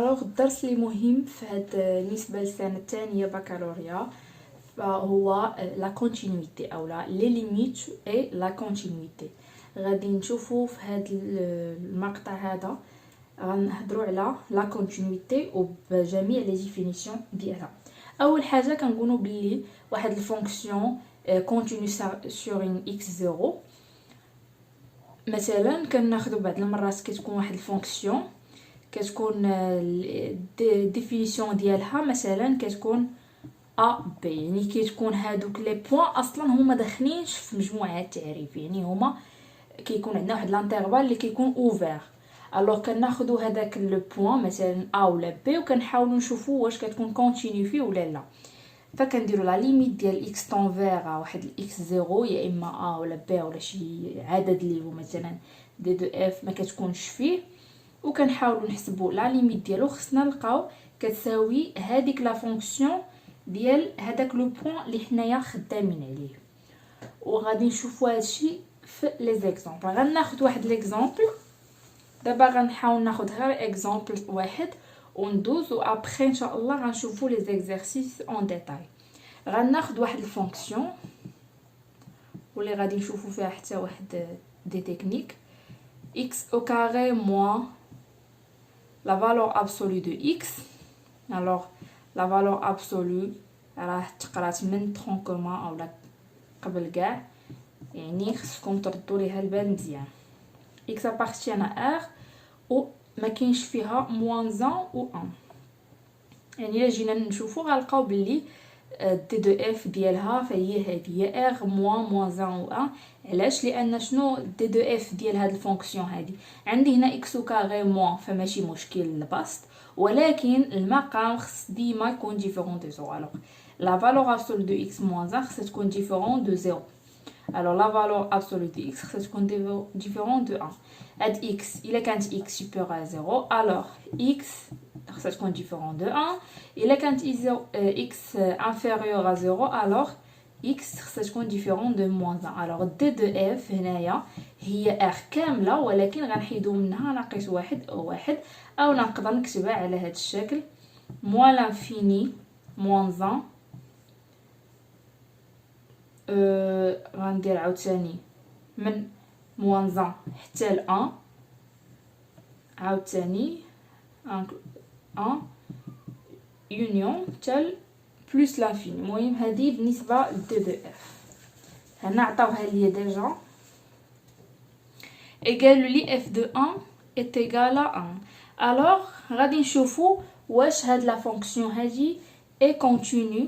الوغ الدرس اللي مهم في هاد بالنسبه للسنه الثانيه بكالوريا فهو لا كونتينيتي او لي ليميت اي لا كونتينيتي. غادي نشوفوا في هاد المقطع هذا غنهضروا على لا كونتينيتي وبجميع لي ديفينيسيون ديالها. اول حاجه كنقولوا باللي واحد الفونكسيون كونتينيو سور ان اكس زيرو. مثلا كناخذوا بعض المرات كتكون واحد الفونكسيون كتكون الديفينيسيون ديالها مثلا كتكون ا بي، يعني كتكون هادوك لي بوين اصلا هما داخلينش في مجموعه التعريف، يعني هما كيكون عندنا واحد لانترفال اللي كيكون اوفر. الوغ كناخذوا هذاك لو بوين مثلا ا ولا بي وكنحاولوا نشوفوا واش كتكون كونتينيو فيه ولا لا. فكنديروا لا ليميت ديال اكس طونفير واحد الاكس زيرو، يا اما ا ولا بي ولا شي عدد اللي هو مثلا دي دو اف ما كتكونش فيه، وكنحاولوا نحسبوا لا ليميت ديالو. خصنا نلقاو كتساوي هذيك لا فونكسيون ديال هذاك لو بوين اللي حنايا خدامين عليه. وغادي نشوفوا هادشي في لي زيكزامبل. غناخذ واحد ليكزامبل دابا، غنحاول ناخذ غير اكزامبل واحد وندوز، و ابري ان شاء الله غنشوفوا لي زيكزارسيس اون ديتاي. غناخذ واحد الفونكسيون واللي غادي نشوفوا فيها حتى واحد دي تكنيك. x au carré moins la valeur absolue de x. alors la valeur absolue راه تقرات من ترونكومون او لا قبل كاع، يعني خصكم تردوا ليها البال مزيان. x appartient à r و ما كاينش فيها moins 1 و 1، يعني الا جينا نشوفوا غنلقاو باللي دي دو اف ديالها فهي هذه ار موان 1 و 1. علاش؟ لان شنو دي دو اف ديال هاد الفونكسيون هادي عندي هنا اكس كاري موان، فماشي مشكل البسط، ولكن المقام خص ديما يكون ديفيرون دو زيرو. الوغ لا فالور ابسولو دو اكس موان 1 خصها تكون ديفيرون دو زيرو. الوغ لا فالور ابسولو دو اكس خصها تكون ديفيرون دو 1. هاد اكس الا كانت اكس سوبيريور ا زيرو الوغ اكس خصها تكون ديفيرون دو 1. الا كانت اكس انفيريور ا زيرو الوغ اكس خصها تكون ديفيرون دو موان 1. الوغ دي دو اف هنايا هي ار كامله، ولكن غنحيدو منها ناقص واحد او واحد، او نقدر نكتبها على هذا الشكل موان لانفيني موان 1. غندير عاوتاني من موان 1 حتى ل 1، عاوتاني 1 يونيون تال بلس لانفيني. المهم هذه بالنسبه لدي دو اف. هنا عطاوها ليا ديجا قالوا لي اف دو 1 est égal à 1. alors غادي نشوفوا واش هاد لا فونكسيون هذه est continue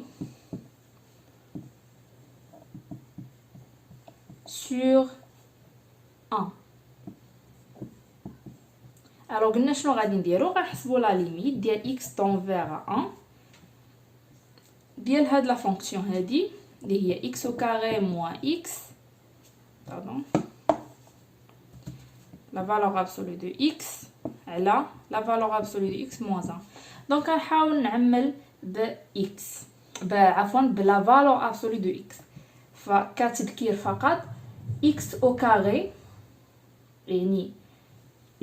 sur 1. alors قلنا شنو غادي نديرو؟ غنحسبوا لا ليميت ديال x طونفير 1 ديال هاد لا فونكسيون هادي اللي هي x au carré moins x pardon la valeur absolue de x على la valeur absolue de x moins 1. دونك غنحاول نعمل ب x عفوا بلا valeur absolue de x. فكتذكير فقط x au carré يعني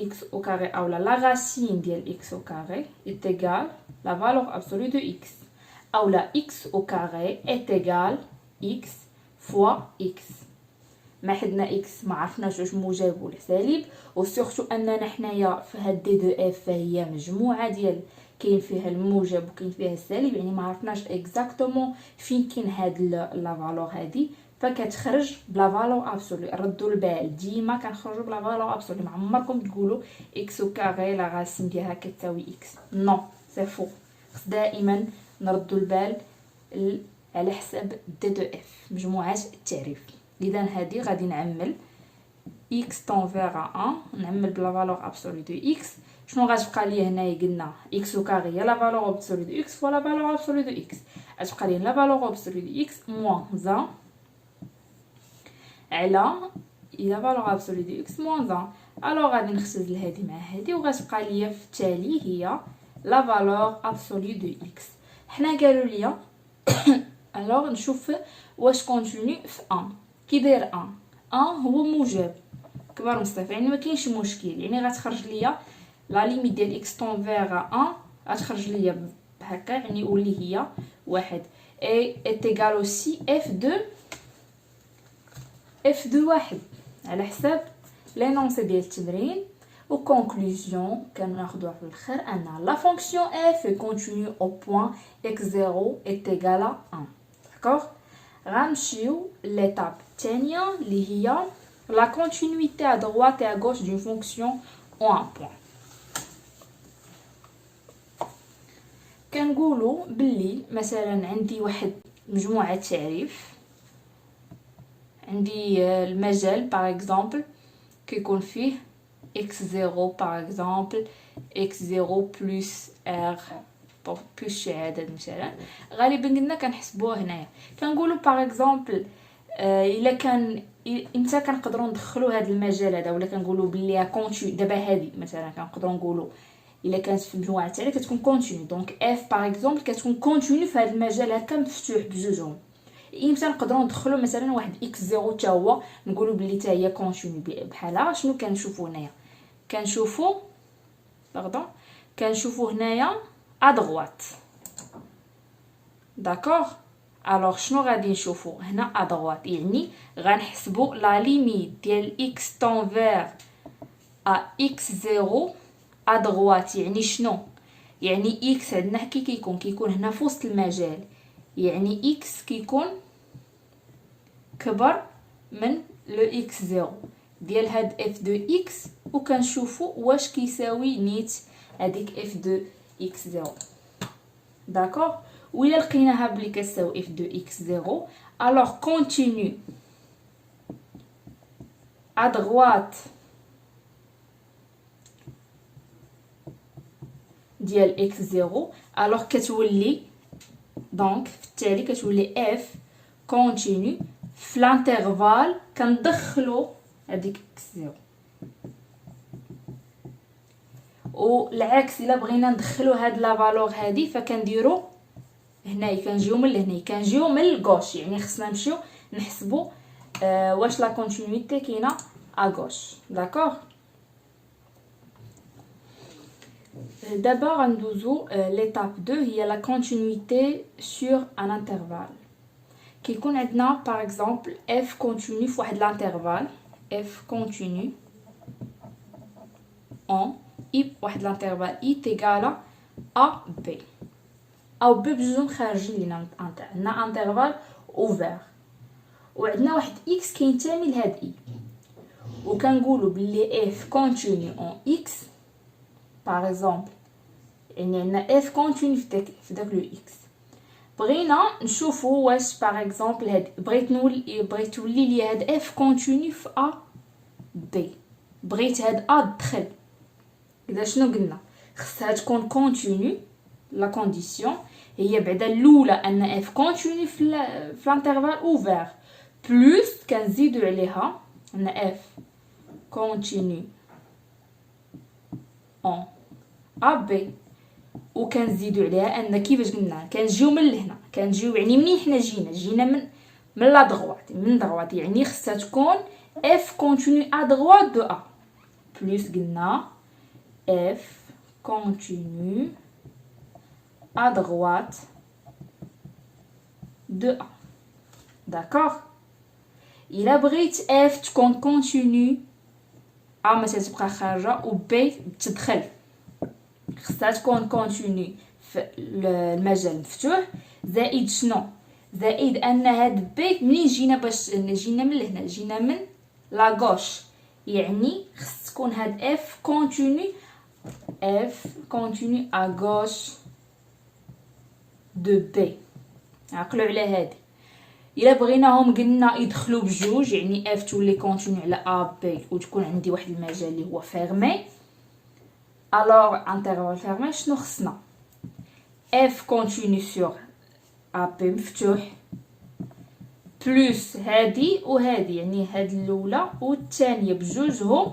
x au carré او la racine ديال x au carré est égal la valeur absolue de x، او لا x au carré est égal x fois x. ما حدنا x ما عرفناش واش موجب ولا سالب، وسورتو اننا حنايا في هاد دي دو اف فهي مجموعه ديال كاين فيها الموجب وكاين فيها السالب، يعني ما عرفناش اكزاكتومون فين كاين هاد لا فالور هادي، فكتخرج بلا فالور ابسولو. ردوا البال ديما كنخرجوا بلا فالور ابسولو، ما عمركم تقولوا x au carré لا راسين ديالها كتساوي x. نو سي فو، خص دائما نردوا البال على حساب دي دو اف مجموعات التعريف. اذا هذه غادي نعمل x طونفير 1 نعمل بلا فالور ابسولو دو x. شنو غتبقى لي هنايا؟ قلنا x au carré هي لا فالور ابسولو دو x فوا لا فالور ابسولو دو x. غتبقى لي لا فالور ابسولو دو x موان 1 على لا فالور ابسولو دو x موان 1. الوغ غادي نختزل هذه مع هذه وغتبقى لي في التالي هي لا فالور ابسولو دو x. حنا قالوا لي الوغ نشوف واش كونتينيو في 1. كي داير 1 هو موجب كبر من صفر، يعني ما كاينش مشكل، يعني غتخرج ليا لا ليميت ديال x طونفير 1 غتخرج ليا بهكا، يعني يولي هي واحد. اي est égal aussi f de واحد على حساب لينونسي ديال التمرين. و كونكلوزيون كناخدوها في الاخر ان لا فونكسيون f est continue au point x0 est égal à 1. داكوغ. غنمشيو ليتاب الثانيه اللي هي la continuité à droite et à gauche d'une fonction en un point. كنقولوا باللي مثلا عندي واحد مجموعه تعريف، عندي المجال باغ اكزومبل كيكون فيه x0 باغ اكزومبل x0 بلس r بلس شي عدد مثلا. غالبا قلنا كنحسبوها هنايا، كنقولوا باغ اكزومبل الا كان امتى كنقدروا ندخلوا هذا المجال هذا، ولا كنقولوا باللي كونتينيو. دابا هذه مثلا كنقدروا نقولوا الا كانت في مجموعه تاعي كتكون كونتينيو، دونك اف باغ اكزومبل كتكون كونتينيو في هذا المجال هكا مفتوح بجوجهم. امتى نقدروا ندخلوا مثلا واحد x0 حتى هو نقولوا باللي حتى هي كونتينيو. بحال شنو كنشوفوا هنايا؟ كنشوفوا هنايا ا دغوات. داكوغ. الوغ شنو غادي نشوفوا هنا ا دغوات؟ يعني غنحسبوا لا ليميت ديال x تونفير ا x0 ا دغوات. يعني شنو؟ يعني x عندنا كيكون هنا في وسط المجال، يعني x كيكون كبر من لو x0 ديال هاد f دو x، وكنشوفوا واش كيساوي نيت هذيك f دو x0. داكوغ. وإلا لقيناها بلي كتساوي f دو x0 الوغ كونتينيو ا دغوات ديال x0 الوغ كتولي دونك في التالي كتولي f كونتينيو في لانترفال كندخلو هذيك x0. والعكس الا بغينا ندخلو هاد لا فالور هادي فكنديرو هنايا، كنجيو من لهنا، كنجيو من الغوش. يعني خصنا نمشيو نحسبوا واش لا كونتينيتي كاينه ا غوش. داكوغ. دابا غندوزو ليتاب 2 هي لا كونتينيتي سور ان انترفال. كيكون عندنا باغ اكزومبل اف كونتينيو في واحد لانترفال، اف كونتينيو اون اي واحد لانترفال اي تيغالا ا بي، او بي بجوج خارجين لينا عندنا انترفال اوفر، وعندنا واحد اكس كينتمي لهاد اي، وكنقولوا باللي اف كونتينيو اون اكس باغ اكزومبل، يعني عندنا اف كونتينيو في داك لو اكس. بغينا نشوفوا واش باغ اكزومبل هاد بغيت تولي لي هاد اف كونتينيو في ا بي، بغيت هاد ا تدخل. اذا شنو قلنا؟ خصها تكون كونتينيو. لا كونديسيون هي بعدا الاولى ان اف كونتينيو في لانترفال اوفر، بلس كنزيدوا عليها ان اف كونتينيو اون ا بي، وكنزيدوا عليها ان كيفاش قلنا كنجيو من لهنا، كنجيو يعني منين حنا جينا من لا دغوات، من دغوات، يعني خصها تكون اف كونتينيو ا دغوات دو ا، بلس قلنا اف كونتينيو ا دغوات دو ا. داكوغ. الا بغيت اف تكون كونتينيو ا ما تتبقى خارجه و بي تدخل، خصها تكون كونتينيو في المجال مفتوح، زائد شنو؟ زائد ان هاد بي منين جينا، باش جينا من لهنا، جينا من لا غوش، يعني خص تكون هاد اف كونتينيو ا غوش دو بي. عقلوا على هادي. الا بغيناهم قلنا يدخلوا بجوج، يعني اف تولي كونتينيو على ا بي وتكون عندي واحد المجال اللي هو فيرمي، الوغ انترفال فيرمي شنو خصنا؟ اف كونتينيو سور ا بي مفتوح بلس هادي وهادي، يعني هاد الاولى والثانيه بجوجهم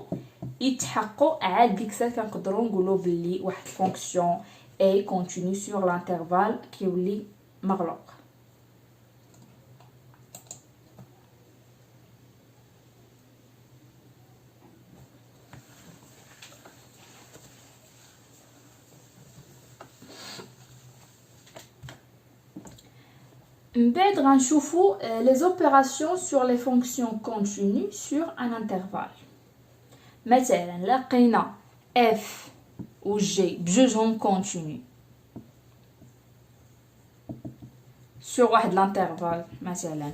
يتحققوا، عاد ديك الساعه كنقدروا نقولوا باللي واحد الفونكسيون اي كونتينيو سور لانترفال كيولي مغلوق. من بعد غنشوفو les opérations sur les fonctions continues sur un intervalle. مثلا لقينا f و g بجوجهم continu sur واحد l'intervalle مثلا.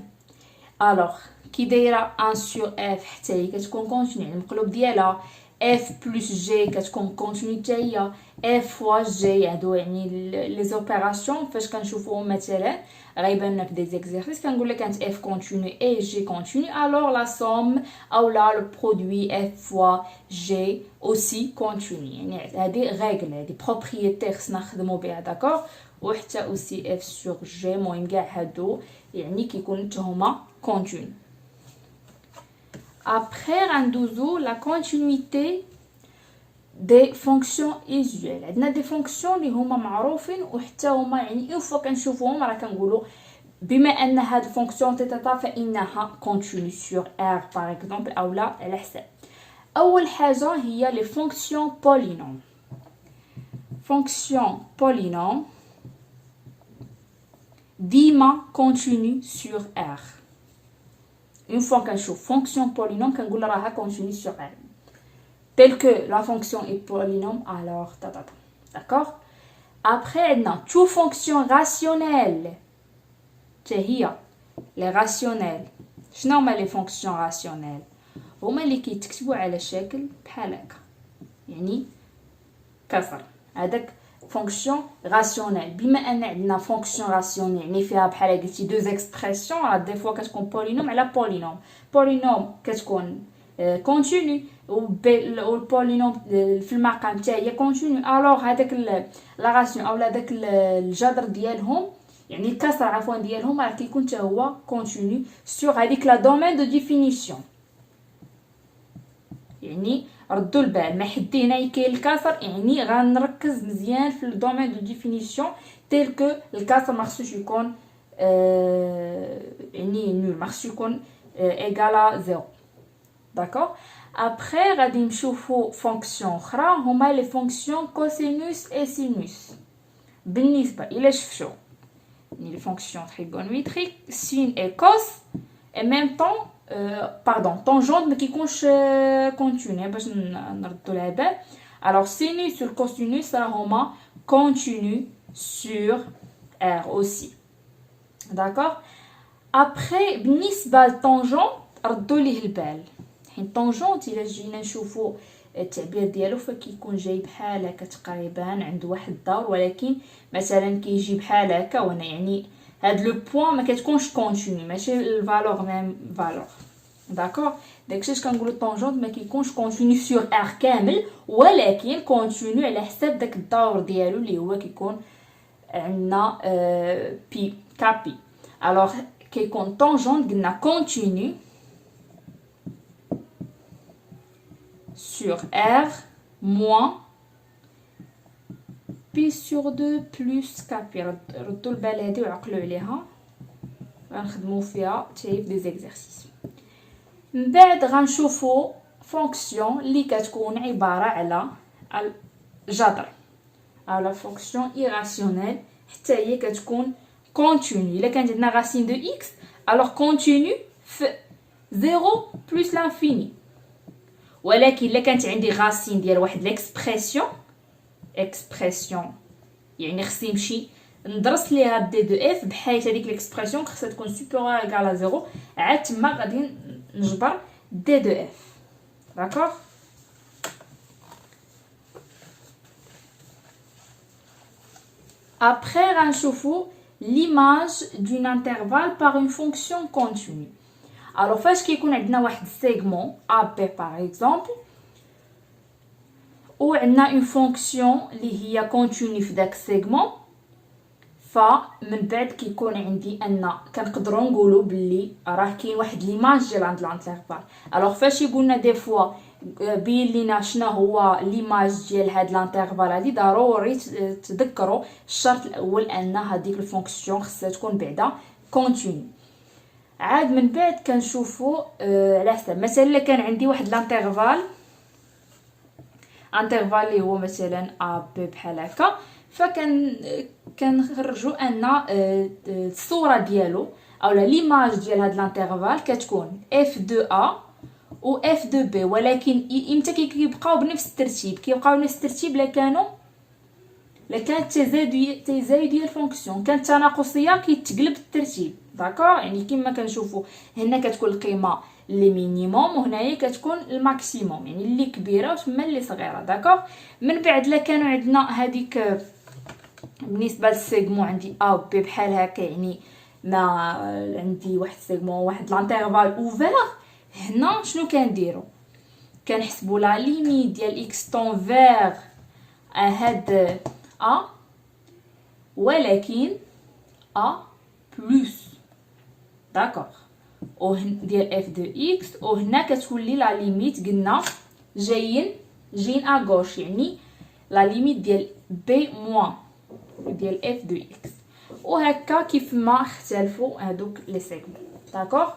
alors كي دايره 1 sur f حتى هي كتكون continue، يعني المقلوب ديالها f plus g كتكون continue حتى هي f fois g. هادو يعني لي زوبيراسيون فاش كنشوفوهم مثلا غيبان لك دي زيكزيرسيس كنقول لك كانت f continue et g continue، alors la somme او لا le produit f fois g aussi continue. يعني هادي ريغل، هادي بروبريتي خصنا نخدمو بها داكوغ. وحتى aussi f sur g، المهم كاع هادو يعني كيكونوا حتى هما continue. Après غندوزو la continuité des fonctions usuelles. عندنا دي فونكسيون اللي هما معروفين وحتى هما يعني اون فوا كنشوفوهم راه كنقولوا بما ان هاد الفونكسيون تيتا فانها كونتينيو سور ار باغ اكزومبل او لا على حساب. اول حاجه هي لي فونكسيون بولينوم. فونكسيون بولينوم ديما كونتينيو سور ار. اون فوا كنشوف فونكسيون بولينوم كنقول راها كونتينيو سور ار tel que la fonction est polynôme, alors d'accord. Après on a toute fonction rationnelle. هي les rationnels. شنو هما les fonctions rationnelles؟ هما اللي كيتكتبوا على شكل بحال هكا، يعني كسر هذاك فونكسيون راسيونيل. بما ان عندنا فونكسيون راسيونيل يعني فيها بحال قلتي دو اكسبرسيون، راه دي فوا كتكون بولينوم على بولينوم. بولينوم كتكون كونتينيو والبولينوم في المقام حتى هي كونتينيو. الوغ هذاك لا راسيون اولا داك الجذر ديالهم يعني الكسر عفوا ديالهم راه كيكون حتى هو كونتينيو سور هذيك لا دومين دو ديفينيسيون. يعني ردوا البال ما حدي هنا كاين الكسر، يعني غنركز مزيان في الدومين دو ديفينيسيون تيل كو الكسر ما خصوش يكون يعني نول، ما خصوش يكون ايغالا زيرو داكوغ. ابخي غادي نشوفو فونكسيون اخرى هما لي فونكسيون كوسينوس اي سينوس. بالنسبه الى شفتو يعني لي فونكسيون تريغونوميتريك سين اي كوس اي ميم طون باردون طونجونت ما كيكونش كونتينيو باش نردو لها بال. الوغ سينوس والكوسينوس راهما كونتينيو سور ار اوسي داكوغ. ابخي بالنسبه للطونجونت ردوا ليه البال، حين طونجونت الا جينا نشوفو التعبير ديالو فكيكون جاي بحال هكا تقريبا عنده واحد الدور، ولكن مثلا كيجي بحال هكا وانا يعني هاد لو بوين ما كتكونش كونتينيو ماشي الفالور ميم فالور داكوغ. داكشي كنقولوا طونجونت ما كيكونش كونتينيو سور ار كامل، ولكن كونتينيو على حساب داك الدور ديالو اللي هو كيكون عندنا بي كابي. الوغ كيكون طونجونت قلنا كونتينيو sur R moins P sur 2 plus K. ردوا البال هادي وعقلوا عليها غنخدموا فيها حتى هي في دي زيكزيرسيس. من بعد غنشوفوا فونكسيون اللي كتكون عباره على الجذر او لا فونكسيون ايراسيونيل حتى هي كتكون كونتينيو. الا كانت عندنا راسين دو اكس الوغ كونتينيو في 0 بلس لانفيني، ولكن الا كانت عندي غاسين ديال واحد ليكسبرسيون يعني خصني نمشي ندرس ليها دي دو اف بحيث هذيك ليكسبرسيون خصها تكون سوبيريور ايغال زيرو، عاد تما غادي نجبر دي دو اف داكوغ. ابخي غنشوفو l'image d'un intervalle par une fonction continue. Alors فاش كيكون عندنا واحد السيغمون ا بي باغ اكزومبل و عندنا اون فونكسيون اللي هي كونتينيو في داك السيغمون، فمن بعد كيكون عندي ان كنقدروا نقولوا باللي راه كاين واحد ليماج ديال عند الانترفال. الوغ فاش يقولنا دي فوا بين لينا شنو هو ليماج ديال هاد الانترفال هادي، ضروري تذكروا الشرط الاول ان هذيك الفونكسيون خصها تكون بعدا كونتينيو. عاد من بعد كنشوفوا على حسب مثلا الا كان عندي واحد الانترفال اللي هو مثلا ا بي بحال هكا، فكان كنخرجوا ان الصوره ديالو اولا ليماج ديال هاد الانترفال كتكون اف دو ا و اف دو بي، ولكن امتى كيبقاو بنفس الترتيب؟ كيبقاو بنفس الترتيب لا كانت تزايديه الفونكسيون، كانت تناقصيه كيتقلب الترتيب. داكوغ، يعني كما كنشوفوا هنا كتكون القيمه لي مينيموم وهنايا كتكون الماكسيموم، يعني اللي كبيره وتما اللي صغيره. داكوغ، من بعد لا كانوا عندنا هذيك بالنسبه للسيغمون عندي ا و بي بحال هكا، يعني ما عندي واحد السيغمون واحد لانترفال اوفير، هنا شنو كنديروا؟ كنحسبوا لا ليميت ديال اكس طون فيغ هاد ا، ولكن ا بلس. داكوغ، و ديال اف دو اكس، وهنا كتولي لا ليميت قلنا جايين ا غوش، يعني لا ليميت ديال بي موان ديال اف دو اكس. وهكا كيف ما اختلفوا هادوك لي سيغمون. داكوغ،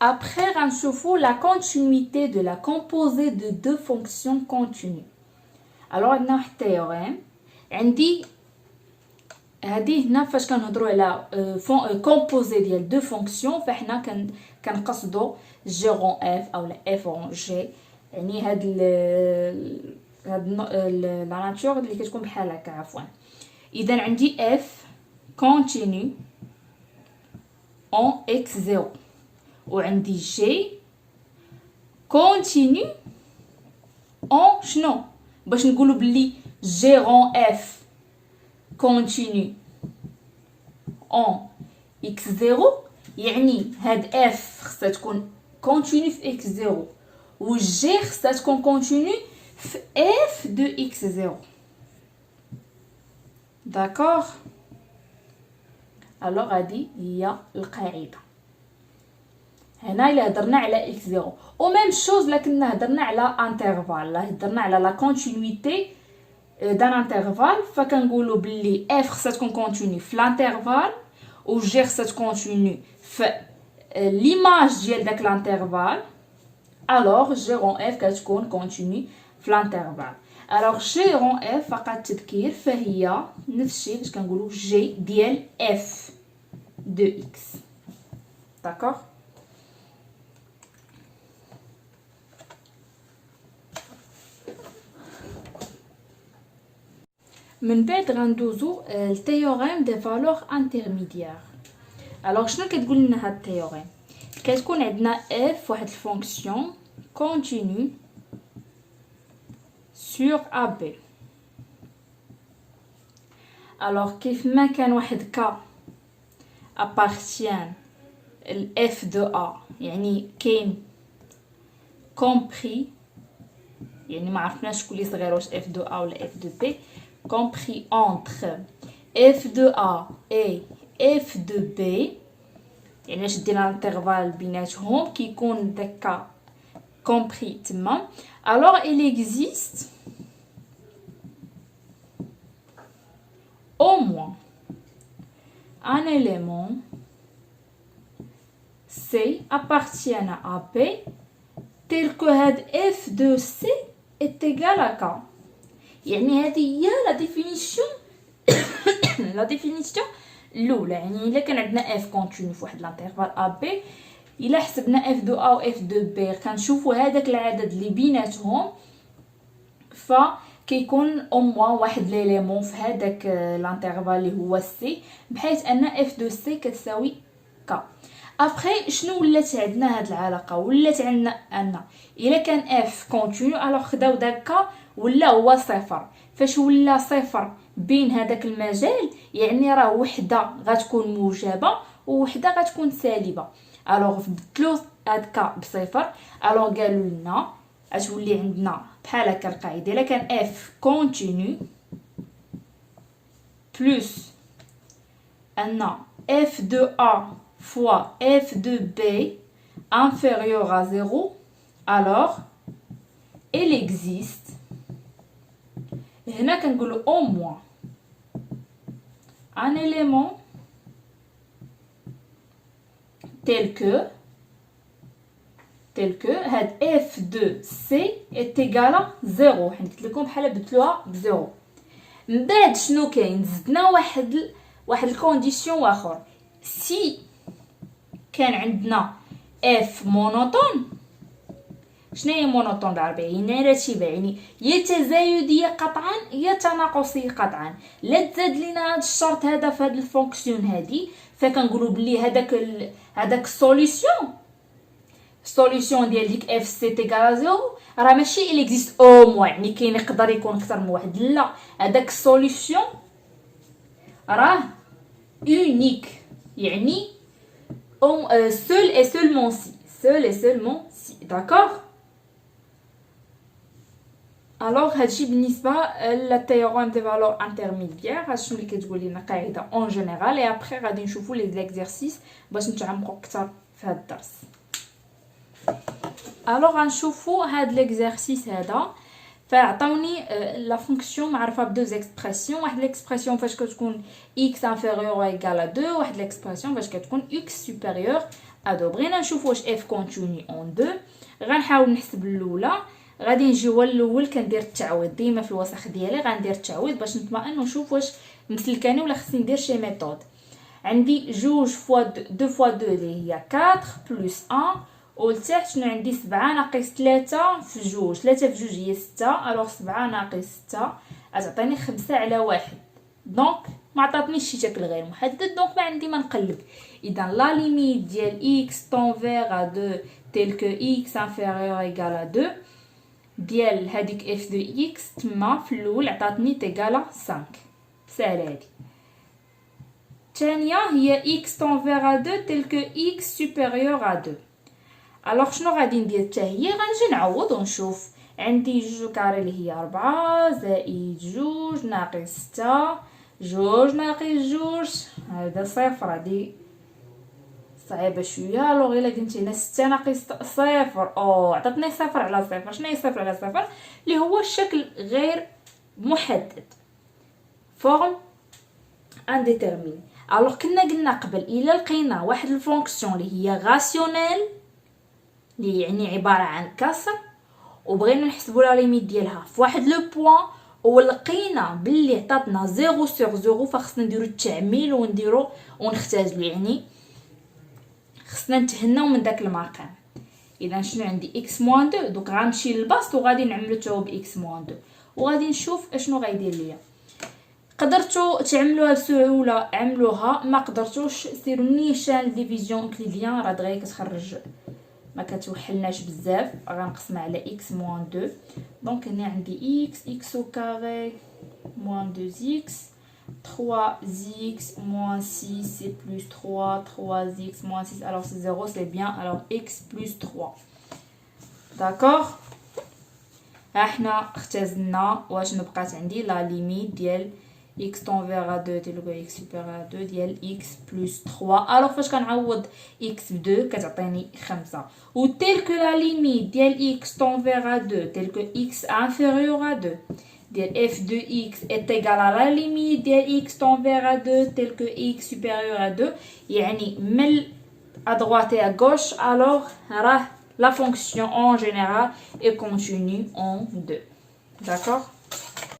après غنشوفوا la continuité de la composée de deux fonctions continues. alors عندنا واحد التيوريم، عندي هذه هنا فاش كنهضروا على كومبوزي ديال دو فونكسيون، فاحنا كنقصدوا جي غون اف او اف غون جي، يعني هاد لا ناتور اللي كتكون بحال هكا. عفوا، اذا عندي اف كونتينيو اون اكس زيرو، وعندي جي كونتينيو اون شنو، باش نقولوا بلي جي غون اف كونتينيو اون اكس زيرو، يعني هاد اف خصها تكون كونتينيو في اكس زيرو، و جي خصها تكون كونتينيو في اف دو اكس زيرو. داكوغ، الوغ هادي هي القاعده. هنا الا هضرنا على اكس زيرو او ميم شوز، لكن هضرنا على انترفال، هضرنا على لا كونتينيتي دان انترفال، فكنقولوا بلي اف خصها تكون كونتينيو في الانترفال، و جي خصها تكون كونتينيو في ليماج ديال داك الانترفال. الوغ جي غون اف كتكون كونتينيو في الانترفال. الوغ جي غون اف فقط تذكير فهي نفس الشيء باش كنقولوا جي ديال اف دو اكس. داكوغ، من بعد غندوزو التيوريم دي فالور انترميديير. الوغ شنو كتقول لنا هاد التيوريم؟ كتكون عندنا اف واحد الفونكسيون كونتينيو سور ا بي. الوغ كيف ما كان واحد كا ابارتيان الاف دو ا، يعني كاين كومبري، يعني ما عرفناش شكون اللي صغير، واش اف دو ا ولا اف دو بي، compris entre f de a et f de b، يعني اش دينا الانترفال بيناتهم كيكون داكا compris تما. alors il existe au moins un élément c appartient à b tel que had f de c est égal à k. يعني هذه هي لا ديفينيسيون الاولى. يعني الا كان عندنا اف كونتينيو في واحد لانترفال ا بي، الا حسبنا اف دو ا و اف دو بي كنشوفوا هذاك العدد اللي بيناتهم، فكيكون او موان واحد ليليمون في هذاك لانترفال اللي هو سي، بحيث ان اف دو سي كتساوي ك. ابخي شنو ولات عندنا هاد العلاقه؟ ولات عندنا ان الا كان اف كونتينيو الوغ خداو داك ولا هو صفر. فاش ولا صفر بين هذاك المجال، يعني راه وحده غتكون موجبه ووحده غتكون سالبه. الوغ بدلو هاد بصفر، الوغ قالوا لنا غتولي عندنا بحال هكا القاعده، الا كان اف كونتينيو بلس ان اف دو ا fois f de b inférieur à 0, alors il existe, هنا كنقولوا au moins un élément tel que tel que هاد f de c est égal à 0. حنا قلت لكم بحال بدلوها بزيرو. من بعد شنو كاين؟ زدنا واحد الكونديسيون اخر. سي كان عندنا f مونوتون. شنو هي مونوتون بالعربيه؟ يعني رتيبه، يعني يا تزايديه قطعا يا تناقصيه قطعا. لا تزاد لينا هذا الشرط هذا في هذه الفونكسيون هذه، فكنقولوا بلي هذاك السوليوشن ديال ديك اف سي تيغال زيرو راه ماشي il existe au moins، يعني كاين يقدر يكون اكثر من واحد. لا، هذاك السوليوشن راه unique، يعني seul et seulement si d'accord. alors هادشي بالنسبه للتيوريم دي فالور انترميديير. هاد شنو اللي كتقول لنا قاعده اون جينيرال، اي ابري غادي نشوفوا لي زيكزارسيس باش نتعمقوا اكثر في هاد الدرس. alors غنشوفوا هاد ليكزارسيس هذا. فعطاوني لا فونكسيون معرفه بدو زيكسبرسيون. واحد ليكسبرسيون فاش كتكون x inférieur ou égal à 2، واحد ليكسبرسيون فاش كتكون x supérieur à 2. بغينا نشوفوا واش f continue en 2. غنحاول نحسب الاولى. غادي نجيو الاول كندير التعويض ديما في الوسخ ديالي، غندير التعويض باش نطمئن ونشوف واش مسلكاني ولا خصني ندير شي ميثود. عندي 2 فوا 2 فوا 2 اللي هي 4 بلس 1، ولتحت شنو عندي 7 ناقص 3 في 2. 3 في 2 هي 6، الوغ 7 ناقص 6 غتعطيني 5 على 1. دونك ما عطاتنيش شي شكل غير محدد، دونك ما عندي ما نقلب. اذا لا ليميت ديال x tend vers à 2 tel que x inférieur ou égal à 2 ديال هذيك f de x تما في الاول عطاتني تيغالا 5. ساهله هادي. الثانيه هي x tend vers à 2 tel que x supérieur à 2. الوغ شنو غادي ندير حتى هي؟ غنجي نعوض ونشوف. عندي 2 كاري اللي هي 4 زائد 2 ناقص 6، 2 ناقص 2 هذا صفر. هادي صعيبه شويه. الوغ الا قلت هنا 6 ناقص صفر عطاتني صفر على صفر. شنو هي صفر على صفر؟ اللي هو الشكل غير محدد، فورم انديتيرمين. الوغ كنا قلنا قبل الا لقينا واحد الفونكسيون اللي هي غاسيونيل اللي يعني عباره عن كسر، وبغينا نحسبوا لا ليميت ديالها في واحد لو بوين، ولقينا باللي عطاتنا 0 sur 0، فخصنا نديرو التعميل ونديرو ونختزلو، يعني خصنا نتهناو من داك المقام. اذا شنو عندي x موان 2. دوك غنمشي للبسط وغادي نعملو حتى ب x موان 2 وغادي نشوف اشنو غيدير ليا. قدرتوا تعملوها بسهوله عملوها، ما قدرتوش سيروا نيشان ديفيزيون اوكليديان راه دغيا كتخرج ما كتوحلناش بزاف. غنقسمها على x موان 2. دونك هنا عندي x au carré moins 2x 3x moins 6 c'est plus 3 3x moins 6. alors c'est 0 c'est bien. alors x plus 3 d'accord. احنا اختزلنا واش بقات عندي لا ليميت ديال x tend vers à 2 tel que x supérieur à 2 ديال x plus 3. alors فاش كنعوض x ب 2 كتعطيني 5. و tel que la limite ديال x tend vers à 2 tel que x inférieur à 2 ديال f de x est égal à la limite ديال x tend vers à 2 tel que x supérieur à 2، يعني من à droite et à gauche. alors راه la fonction en général est continue en 2. d'accord.